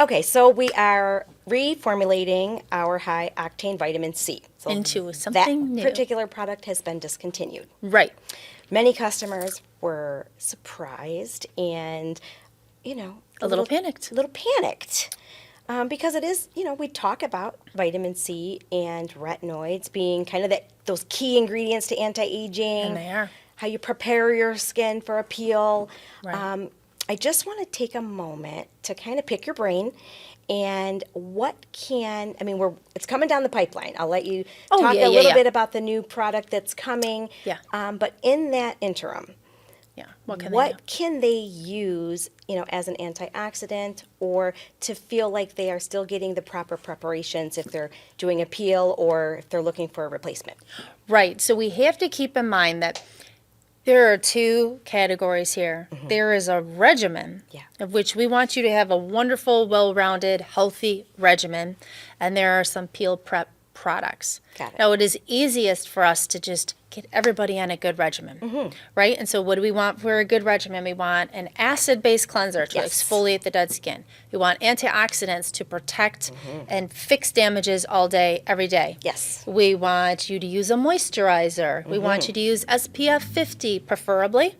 Okay, so we are reformulating our high octane vitamin C. So Into something new. That particular product has been discontinued. Right. Many customers were surprised and, A little panicked. A little panicked. Because it is, we talk about vitamin C and retinoids being kind of those key ingredients to anti-aging. And they are. How you prepare your skin for a peel. Right. I just want to take a moment to kind of pick your brain and it's coming down the pipeline. I'll let you talk a little bit about the new product that's coming. Yeah. But in that interim, Yeah. What can they use, as an antioxidant or to feel like they are still getting the proper preparations if they're doing a peel or if they're looking for a replacement? Right. So we have to keep in mind that there are two categories here. Mm-hmm. There is a regimen, of which we want you to have a wonderful, well-rounded, healthy regimen, and there are some peel prep products. Got it. Now, it is easiest for us to just get everybody on a good regimen, right? And so what do we want for a good regimen? We want an acid-based cleanser to exfoliate the dead skin. We want antioxidants to protect and fix damages all day, every day. Yes. We want you to use a moisturizer. We want you to use SPF 50 preferably.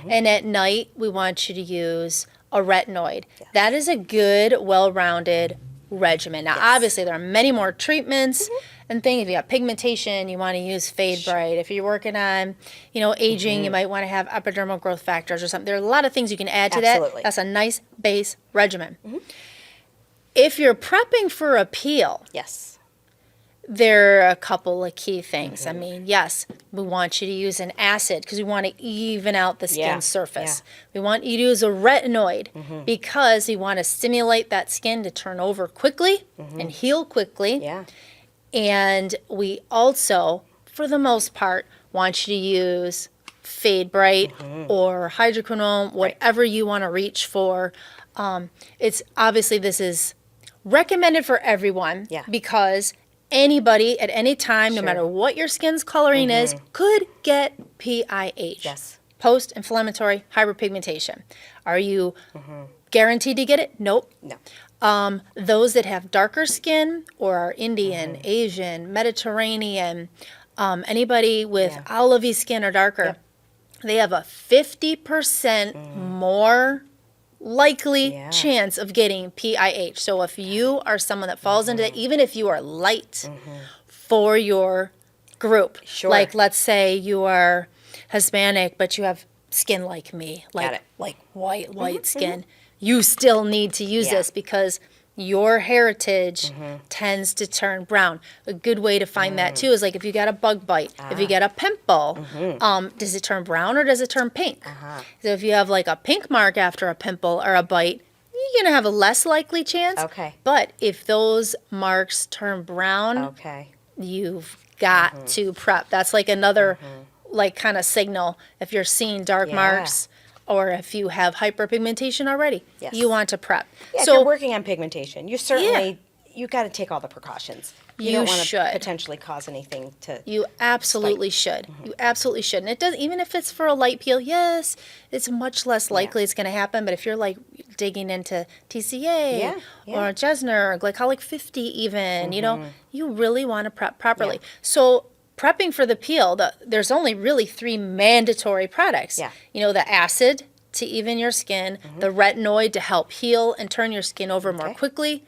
And at night, we want you to use a retinoid. Yes. That is a good, well-rounded regimen. Now, obviously, there are many more treatments and things. If you got pigmentation, you want to use Fade Bright. If you're working on, aging, you might want to have epidermal growth factors or something. There are a lot of things you can add to that. That's a nice base regimen. If you're prepping for a peel, there are a couple of key things. I mean, yes, we want you to use an acid because we want to even out the skin surface. We want you to use a retinoid because we want to stimulate that skin to turn over quickly and heal quickly. And we also, for the most part, want you to use Fade Bright or hydroquinone, whatever you want to reach for. It's obviously this is recommended for everyone because anybody at any time, no matter what your skin's coloring is, could get PIH. Yes. Post-inflammatory hyperpigmentation. Are you guaranteed to get it? Nope. No. Those that have darker skin or are Indian, Asian, Mediterranean, anybody with olivey skin or darker, they have a 50% more likely chance of getting PIH. So if you are someone that falls into that, even if you are light for your group, like let's say you are Hispanic, but you have skin like me, like white skin, you still need to use this because your heritage tends to turn brown. A good way to find that too is like if you got a bug bite, if you get a pimple, does it turn brown or does it turn pink? So if you have like a pink mark after a pimple or a bite, you're gonna have a less likely chance. But if those marks turn brown, you've got to prep. That's like another like kind of signal if you're seeing dark marks. Or if you have hyperpigmentation already, you want to prep. So if you're working on pigmentation, you certainly, you got to take all the precautions. You don't want to potentially cause anything to You absolutely should. You absolutely should. And it does, even if it's for a light peel, yes, it's much less likely it's going to happen. But if you're like digging into TCA or Jesner or glycolic 50 even, you really want to prep properly. So prepping for the peel, there's only really 3 mandatory products. The acid to even your skin, the retinoid to help heal and turn your skin over more quickly,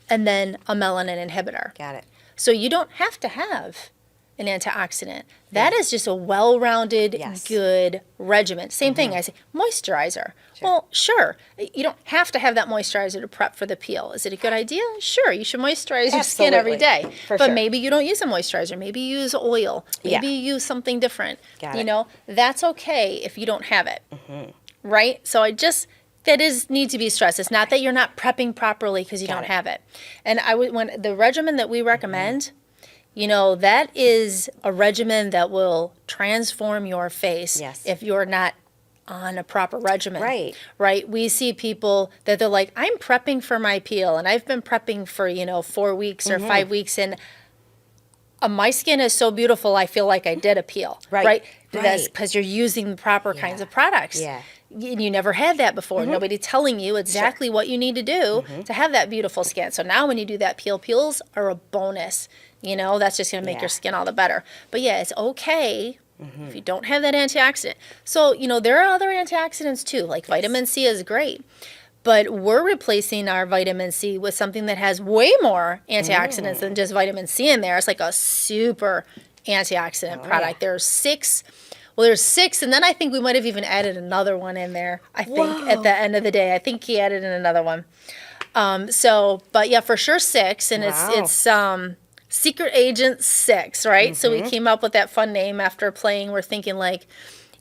and then a melanin inhibitor. Got it. So you don't have to have an antioxidant. That is just a well-rounded, good regimen. Same thing, I say moisturizer. Well, sure, you don't have to have that moisturizer to prep for the peel. Is it a good idea? Sure, you should moisturize your skin every day. But maybe you don't use a moisturizer. Maybe you use oil. Maybe you use something different. That's okay if you don't have it, right? So that need to be stressed. It's not that you're not prepping properly because you don't have it. And when the regimen that we recommend, that is a regimen that will transform your face if you're not on a proper regimen. Right. We see people that they're like, I'm prepping for my peel, and I've been prepping for, 4 weeks or 5 weeks, and my skin is so beautiful, I feel like I did a peel. Right. Because you're using the proper kinds of products. You never had that before. Nobody telling you exactly what you need to do to have that beautiful skin. So now when you do that, peels are a bonus. You know, that's just going to make your skin all the better. But yeah, it's okay if you don't have that antioxidant. So, you know, there are other antioxidants too, like vitamin C is great. But we're replacing our vitamin C with something that has way more antioxidants than just vitamin C in there. It's like a super antioxidant product. There's 6. Well, there's 6, and then I think we might have even added another one in there, I think, at the end of the day. I think he added in another one. But yeah, for sure 6, and it's Secret Agent 6, right? So we came up with that fun name after playing. We're thinking like,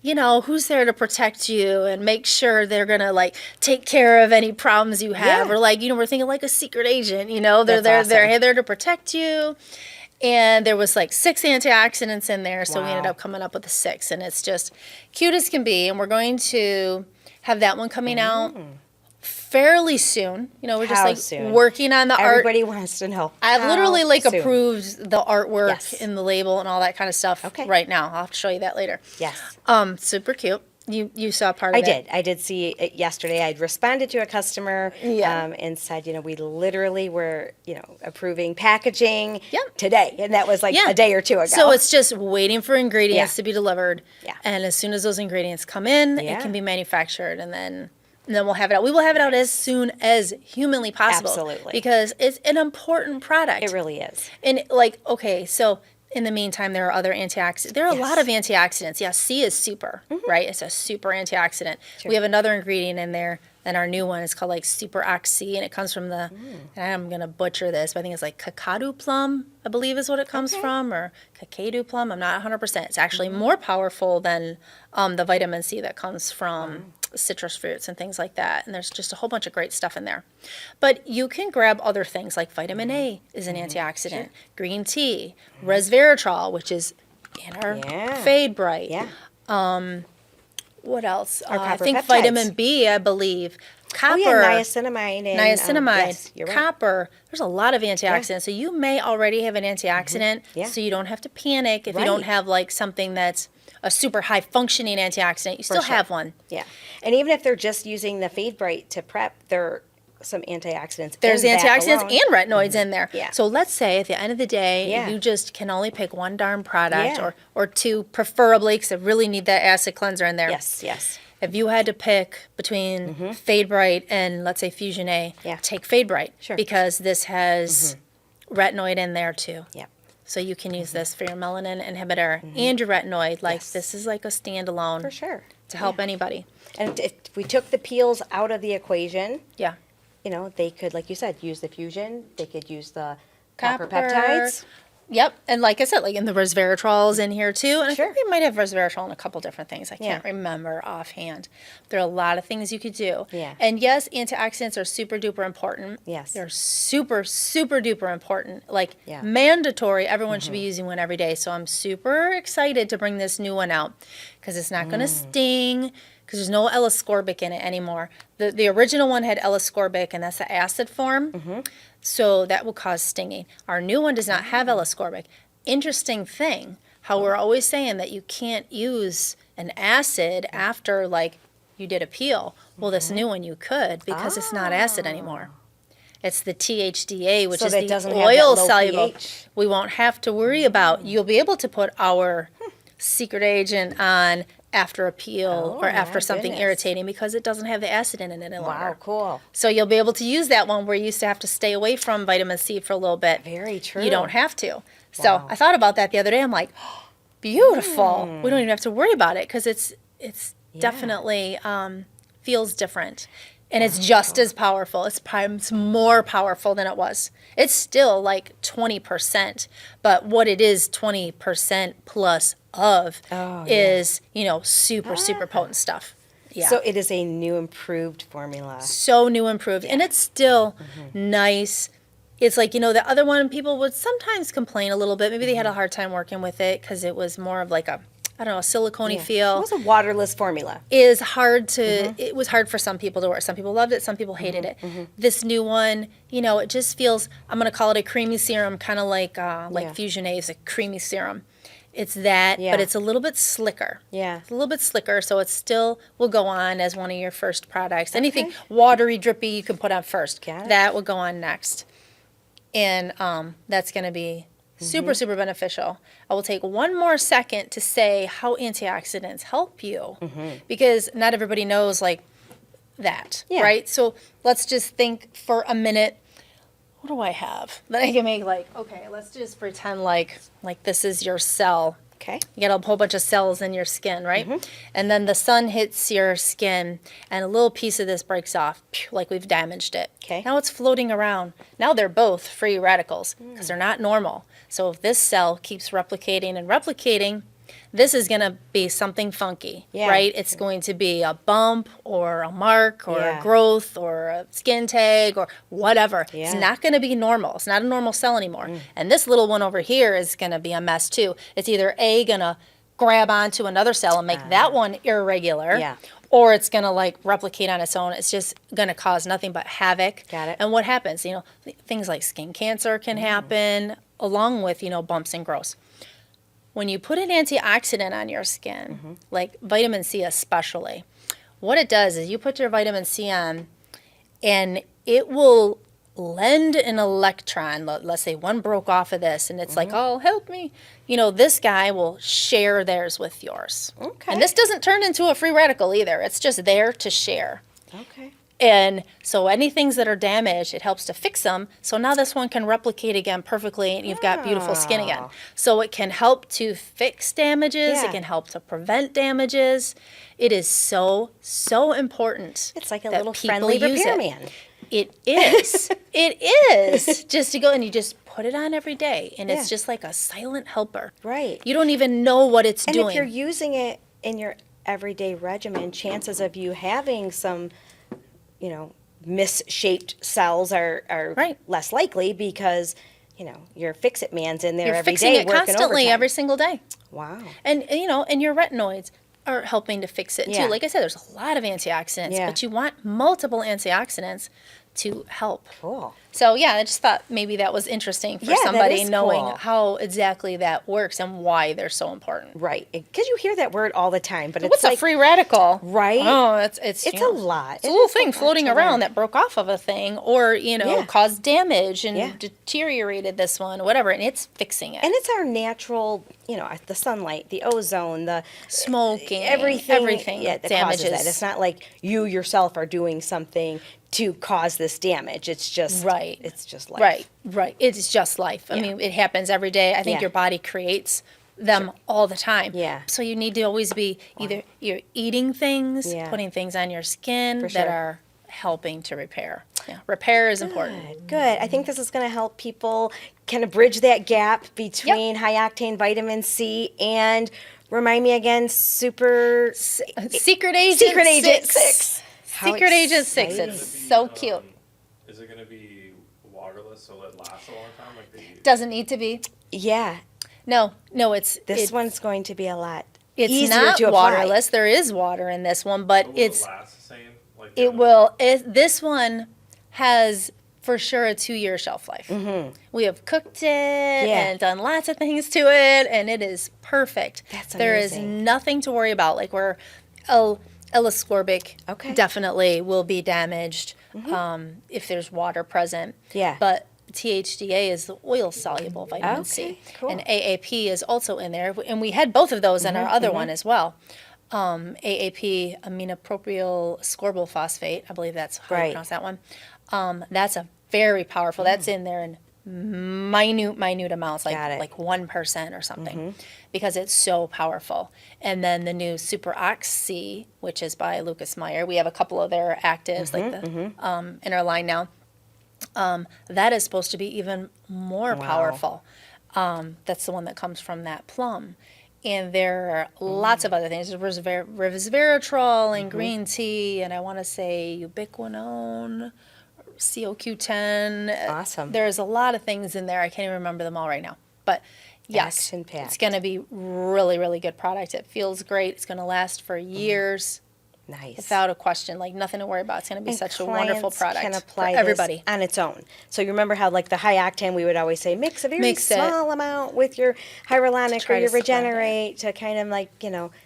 you know, who's there to protect you and make sure they're going to like take care of any problems you have. Or like, you know, we're thinking like a secret agent, you know, they're there to protect you. And there was like 6 antioxidants in there. So we ended up coming up with a 6, and it's just cute as can be. And we're going to have that one coming out fairly soon. You know, we're just like working on the art. Everybody wants to know. I've literally like approved the artwork in the label and all that kind of stuff right now. I'll have to show you that later. Yes. Super cute. You saw part of it. I did see it yesterday. I'd responded to a customer and said, you know, we literally were, you know, approving packaging today. And that was like a day or two ago. So it's just waiting for ingredients to be delivered. Yeah. And as soon as those ingredients come in, it can be manufactured, and then we'll have it out. We will have it out as soon as humanly possible. Absolutely. Because it's an important product. It really is. And like, okay, so in the meantime, there are other antioxidants. There are a lot of antioxidants. Yeah, C is super, right? It's a super antioxidant. Sure. We have another ingredient in there, and our new one is called like Super Oxy, and it comes from the, and I'm going to butcher this, but I think it's like cacao plum, I believe is what it comes from, or cacao plum. I'm not 100%. It's actually more powerful than the vitamin C that comes from citrus fruits and things like that. And there's just a whole bunch of great stuff in there. But you can grab other things like vitamin A is an antioxidant, green tea, resveratrol, which is in our Fade Bright. Yeah. What else? I think peptides. Vitamin B, I believe. Copper. Niacinamide. Yes, you're right. Copper. There's a lot of antioxidants. Yeah. So you may already have an antioxidant, so you don't have to panic if you don't have like something that's a super high functioning antioxidant. You still have one. Yeah. And even if they're just using the Fade Bright to prep, there are some antioxidants. There's antioxidants and retinoids in there. Yeah. So let's say at the end of the day, you just can only pick one darn product or 2, preferably, because I really need that acid cleanser in there. Yes, yes. If you had to pick between Fade Bright and, let's say, Fusion A, take Fade Bright. Sure. Because this has retinoid in there, too. Yep. So you can use this for your melanin inhibitor and your retinoid. Like, this is like a standalone. For sure. To help anybody. And if we took the peels out of the equation, you know, they could, like you said, use the Fusion. They could use the copper peptides. Yep, and like I said, like in the resveratrol is in here too, and I think we might have resveratrol in a couple different things. I can't remember offhand. There are a lot of things you could do. Yeah. And yes, antioxidants are super duper important. Yes. They're super, super duper important. Like mandatory, everyone should be using one every day. So I'm super excited to bring this new one out because it's not going to sting, because there's no l-ascorbic in it anymore. The original one had l-ascorbic, and that's the acid form. So that will cause stinging. Our new one does not have l-ascorbic. Interesting thing, how we're always saying that you can't use an acid after, like, you did a peel. Well, this new one you could, because it's not acid anymore. It's the THDA, which is the oil soluble. We won't have to worry about. You'll be able to put our secret agent on after a peel or after something irritating, because it doesn't have the acid in it any longer. Wow, cool. So you'll be able to use that one where you used to have to stay away from vitamin C for a little bit. Very true. You don't have to. So I thought about that the other day. I'm like, oh, beautiful. We don't even have to worry about it, because it's definitely feels different. And it's just as powerful. It's more powerful than it was. It's still like 20%, but what it is 20% plus of is, you know, super, super potent stuff. Yeah. So it is a new improved formula. So new improved. And it's still nice. It's like, you know, the other one, people would sometimes complain a little bit. Maybe they had a hard time working with it because it was more of like a, I don't know, a silicone-y feel. It was a waterless formula. Is hard to, it was hard for some people to work. Some people loved it, some people hated it. This new one, you know, it just feels, I'm going to call it a creamy serum, kind of like Fusion A is a creamy serum. It's that, Yeah. but it's a little bit slicker. Yeah. It's a little bit slicker, so it still will go on as one of your first products. Anything watery, drippy, you can put on first. Got it. That will go on next. And that's going to be super, super beneficial. I will take one more second to say how antioxidants help you, because not everybody knows like that, right? So let's just think for a minute. What do I have that I can make like, okay, let's just pretend like this is your cell. Okay. You got a whole bunch of cells in your skin, right? And then the sun hits your skin and a little piece of this breaks off, like we've damaged it. Okay. Now it's floating around. Now they're both free radicals because they're not normal. So if this cell keeps replicating and replicating, this is going to be something funky, right? It's going to be a bump or a mark or a growth or a skin tag or whatever. It's not going to be normal. It's not a normal cell anymore. And this little one over here is going to be a mess too. It's either A, going to grab onto another cell and make that one irregular, or it's going to like replicate on its own. It's just going to cause nothing but havoc. Got it. And what happens? You know, things like skin cancer can happen along with, you know, bumps and growths. When you put an antioxidant on your skin, like vitamin C especially, what it does is you put your vitamin C on and it will lend an electron. Let's say one broke off of this and it's like, oh, help me. You know, this guy will share theirs with yours. Okay. And this doesn't turn into a free radical either. It's just there to share. Okay. And so any things that are damaged, it helps to fix them. So now this one can replicate again perfectly and you've got beautiful skin again. So it can help to fix damages. It can help to prevent damages. It is so, so important. It's like a that little people friendly use repairman. It is. It is. Just to go and you just put it on every day. And it's just like a silent helper. Right. You don't even know what it's And doing. if you're using it in your everyday regimen, chances of you having some, you know, misshaped cells are less likely because, you know, your fix-it man's in there You're every fixing day it working constantly overtime. every single day. Wow. And, you know, and your retinoids are helping to fix it too. Yeah. Like I said, there's a lot of antioxidants, Yeah. but you want multiple antioxidants to help. Cool. So yeah, I just thought maybe that was interesting for Yeah, that somebody is knowing cool. how exactly that works and why they're so important. Right. Because you hear that word all the time, but it's What's like, a free radical? Right? Oh, it's It's you know, a lot. It's a little is thing lot floating to around learn. that broke off of a thing, or you know, caused damage and Yeah. deteriorated this one, whatever, and it's fixing it. And it's our natural, you know, the sunlight, the ozone, the Smoking, everything that damages. causes that. It's not like you yourself are doing something to cause this damage. It's just It's just life. Right. It's just life. I mean, it happens every day. I think Yeah. your body creates them all the time. Yeah. So you need to always be either you're eating things, putting things on your skin that sure. are helping to repair. Yeah. Repair is important. Good. I think this is going to help people kind of bridge that gap between high octane vitamin C and, remind me again, Secret Agent Secret Agent 6. 6. How Secret Agent 6. exciting. It's so cute. Is it going to be waterless so it lasts a long time? Like Doesn't need to be. Yeah. No, it's This one's going to be a lot it's easier not to apply. waterless. There is water in this one, but will it's it last the same? Like it will. This one has for sure a 2-year shelf life. We have cooked it and done lots of things to it, and it is perfect. That's There is amazing. nothing to worry about. Like we're l-ascorbic definitely will be damaged if there's water present. Yeah. But THDA is the oil-soluble vitamin C. Cool. And AAP is also in there. And we had both of those in our other one as well. AAP, aminopropyl ascorbyl phosphate, I believe that's how you pronounce that one. That's a very powerful, that's in there in minute amounts, like 1% or something, because it's so powerful. And then the new Super Oxy, which is by Lucas Meyer, we have a couple of their actives in our line now. That is supposed to be even more powerful. That's the one that comes from that plum. And there are lots of other things. There's resveratrol and green tea, and I want to say ubiquinone, CoQ10. Awesome. There's a lot of things in there. I can't even remember them all right now. But yes, Action-packed. it's going to be really, really good product. It feels great. It's going to last for years. Nice. Without a question, like nothing to worry about. It's going to be And such a wonderful clients product can for apply everybody. this on its own. So you remember how like the high octane, we would always say mix a very Mix it. small amount with your hyaluronic try or to your spread it. regenerate to kind of like,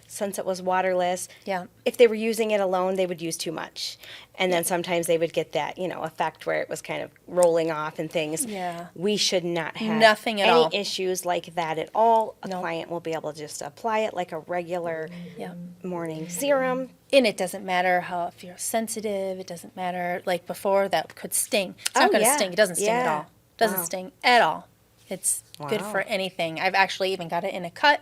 since it was waterless. Yeah. If they were using it alone, they would use too much. And then sometimes they would get that, effect where it was kind of rolling off and things. Yeah. We should not have Nothing at any all. issues like that at all. A Nope. client will be able to just apply it like a regular Yeah. morning serum. And it doesn't matter how, if you're sensitive, it doesn't matter. Like before, that could sting. It's not Oh, going to yeah. sting. It doesn't sting at Yeah. all. Doesn't Wow. sting at all. It's good Wow. for anything. I've actually even got it in a cut.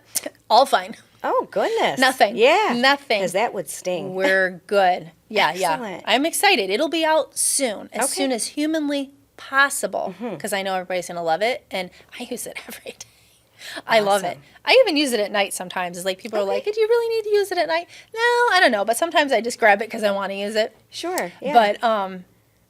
All fine. Oh, goodness. Nothing. Yeah. Nothing. Because that would sting. We're good. Yeah, Excellent. yeah. I'm excited. It'll be out soon, as Okay. soon as humanly possible, because I know everybody's going to love it, and I use it every day. I love it. Awesome. I even use it at night sometimes. It's like people are like, "Do you really need to use it at night?" No, I don't know, but sometimes I just grab it because I want to use it. Sure. Yeah.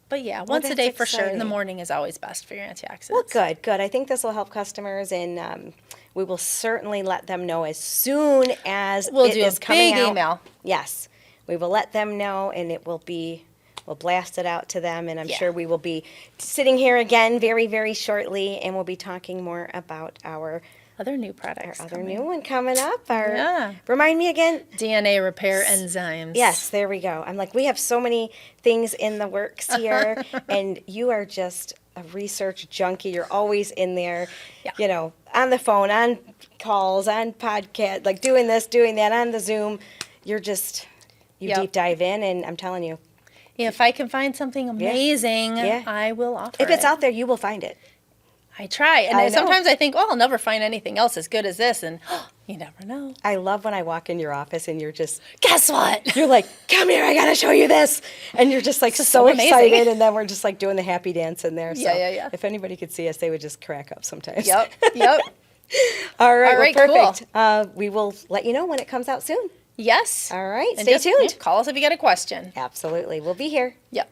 But yeah, once a that's day for sure. In the exciting. morning is always best for your antioxidants. Well, good. I think this will help customers, and we will certainly let them know as soon as We'll it do a is coming big out. email. Yes, we will let them know, and it will be. We'll blast it out to them, and I'm Yeah. sure we will be sitting here again very, very shortly, and we'll be talking more about our Other new products. other coming. new one coming up. Yeah. Remind me again. DNA repair enzymes. Yes, there we go. I'm like, we have so many things in the works here, and you are just a research junkie. You're always in there, Yeah. On the phone, on calls, on podcast, like doing this, doing that, on the Zoom. You Yep. deep dive in, and I'm telling you, If I can find something amazing, Yeah. I will offer if it's it. out there, you will find it. I try. And I then know. sometimes I think, I'll never find anything else as good as this. And you never know. I love when I walk in your office and you're Guess what? you're like, come here, I gotta show you this. And you're just like This is so so amazing. excited, and then we're just like doing the happy dance in there. So Yeah. if anybody could see us, they would just crack up sometimes. Yep. All right, All right, well, perfect. We will let you know when it comes out soon. Yes. All right, And stay just, tuned. Call us if you got a question. Absolutely, we'll be here. Yep.